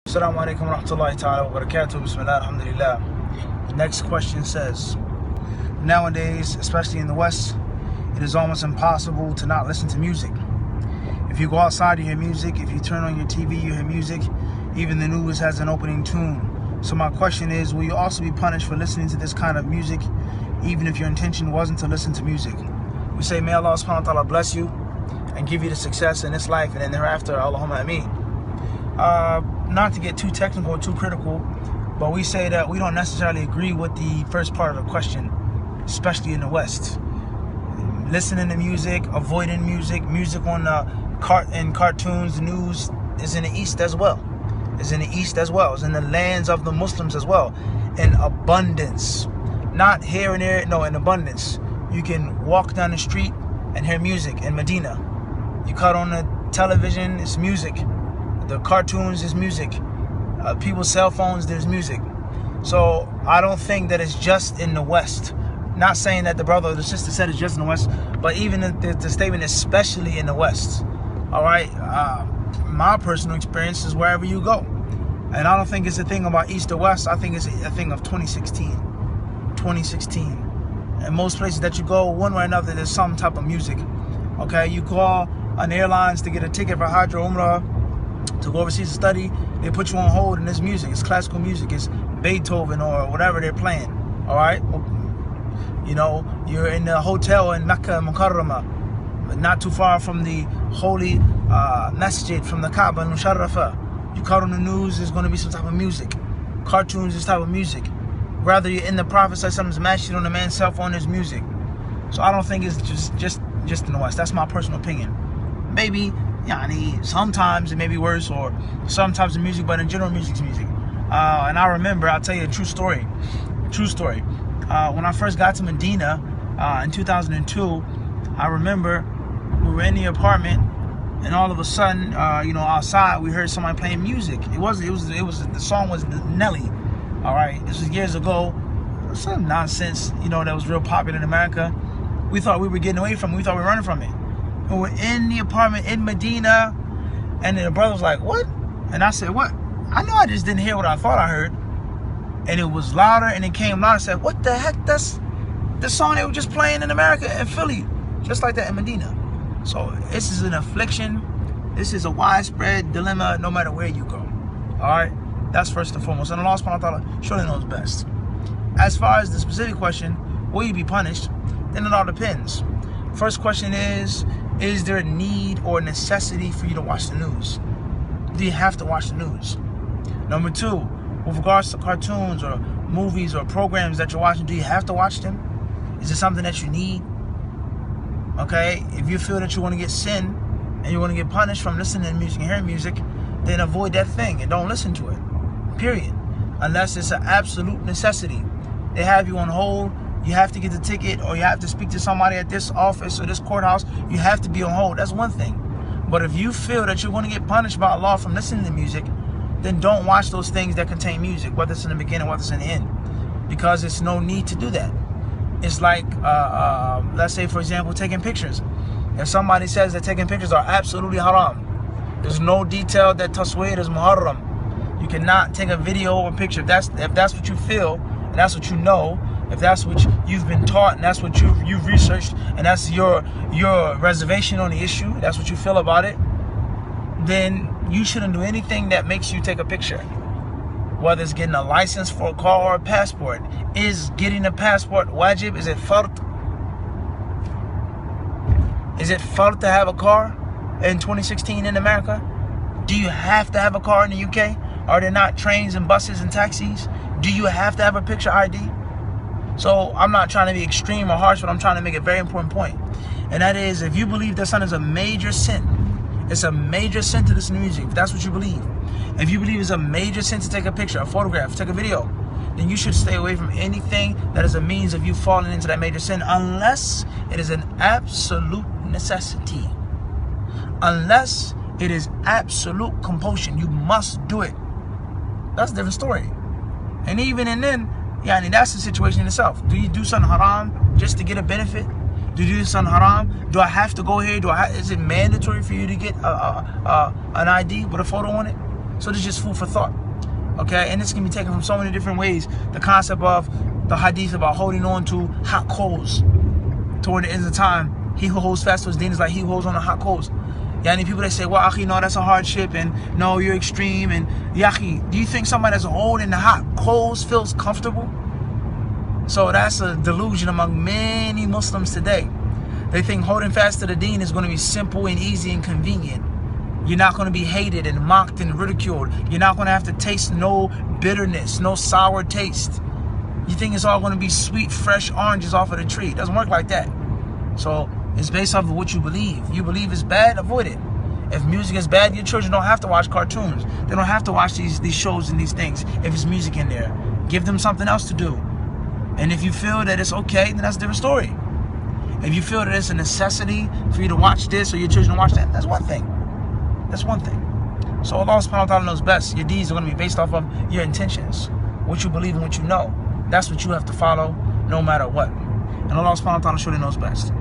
Assalamu alaikum wa rahmatullahi ta'ala wa barakatuh. Bismillah, alhamdulillah. The next question says, nowadays, especially in the West, it is almost impossible to not listen to music. If you go outside, you hear music. If you turn on your TV, you hear music. Even the news has an opening tune. So my question is, will you also be punished for listening to this kind of music, even if your intention wasn't to listen to music? We say, may Allah subhanahu wa ta'ala bless you and give you the success in this life and then thereafter. Allahumma ameen. Not to get too technical or too critical, but we say that we don't necessarily agree with the first part of the question, especially in the West. Listening to music, avoiding music, music on cartoons, the news is in the East as well. It's in the East as well. It's in the lands of the Muslims as well. In abundance. Not here and there, no, in abundance. You can walk down the street and hear music in Medina. You cut on the television, it's music. The cartoons is music. People's cell phones, there's music. So I don't think that it's just in the West. Not saying that the brother or the sister said it's just in the West, but even the statement, especially in the West. All right, my personal experience is wherever you go, and I don't think it's a thing about East or West. I think it's a thing of 2016. And most places that you go, one way or another, there's some type of music. Okay, you call an airlines to get a ticket for Hajj or Umrah, to go overseas to study, they put you on hold and it's music. It's classical music. It's Beethoven or whatever they're playing. All right, you know, you're in the hotel in Mecca Mukarramah, not too far from the holy masjid, from the Kaaba and Musharrafah. You caught on the news, there's going to be some type of music. Cartoons, this type of music. Rather you're in the Prophet something's masjid on the man's cell phone, there's music. So I don't think it's just in the West. That's my personal opinion. Maybe sometimes it may be worse, or some types of music, but in general, music's music. And I remember, I'll tell you a true story. When I first got to Medina in 2002, I remember we were in the apartment, and all of a sudden, outside we heard somebody playing music. The song was Nelly. All right, this was years ago. Some nonsense, that was real popular in America. We thought we were getting away from it. We thought we were running from it. And we're in the apartment in Medina, and then the brother was like, what? And I said, what? I know I just didn't hear what I thought I heard. And it was louder, and it came louder. I said, what the heck? That's the song they were just playing in America, in Philly. Just like that in Medina. So this is an affliction. This is a widespread dilemma no matter where you go. All right? That's first and foremost. And Allah subhanahu wa ta'ala surely knows best. As far as the specific question, will you be punished? Then it all depends. First question is there a need or necessity for you to watch the news? Do you have to watch the news? Number two, with regards to cartoons or movies or programs that you're watching, do you have to watch them? Is it something that you need? Okay, if you feel that you want to get sin and you want to get punished from listening to music and hearing music, then avoid that thing and don't listen to it, period. Unless it's an absolute necessity. They have you on hold, you have to get the ticket, or you have to speak to somebody at this office or this courthouse, you have to be on hold. That's one thing. But if you feel that you're going to get punished by Allah from listening to music, then don't watch those things that contain music, whether it's in the beginning or whether it's in the end, because there's no need to do that. It's like, let's say, for example, taking pictures. If somebody says that taking pictures are absolutely haram, there's no detail that tasweer is muharram. You cannot take a video or picture. If that's what you feel, and that's what you know, if that's what you've been taught, and that's what you've researched, and that's your reservation on the issue, that's what you feel about it, then you shouldn't do anything that makes you take a picture. Whether it's getting a license for a car or a passport. Is getting a passport wajib? Is it fard? Is it fard to have a car in 2016 in America? Do you have to have a car in the UK? Are there not trains and buses and taxis? Do you have to have a picture ID? So I'm not trying to be extreme or harsh, but I'm trying to make a very important point. And that is, if you believe that something is a major sin, it's a major sin to listen to music, if that's what you believe. If you believe it's a major sin to take a picture, a photograph, take a video, then you should stay away from anything that is a means of you falling into that major sin, unless it is an absolute necessity. Unless it is absolute compulsion. You must do it. That's a different story. And even in then, that's the situation in itself. Do you do something haram just to get a benefit? Do you do something haram? Do I have to go here? Is it mandatory for you to get an ID with a photo on it? So this is just food for thought. Okay, and this can be taken from so many different ways. The concept of the hadith about holding on to hot coals toward the end of time. He who holds fast to his deen is like he who holds on to hot coals. Yani people that say, well, akhi, no, that's a hardship, and no, you're extreme, and yaki, do you think somebody that's holding the hot coals feels comfortable? So that's a delusion among many Muslims today. They think holding fast to the deen is going to be simple and easy and convenient. You're not going to be hated and mocked and ridiculed. You're not going to have to taste no bitterness, no sour taste. You think it's all going to be sweet, fresh oranges off of the tree. It doesn't work like that. So it's based off of what you believe. You believe it's bad, avoid it. If music is bad, your children don't have to watch cartoons. They don't have to watch these shows and these things if it's music in there. Give them something else to do. And if you feel that it's okay, then that's a different story. If you feel that it's a necessity for you to watch this or your children to watch that, that's one thing. That's one thing. So Allah subhanahu wa ta'ala knows best. Your deeds are going to be based off of your intentions. What you believe and what you know. That's what you have to follow no matter what. And Allah subhanahu wa ta'ala surely knows best.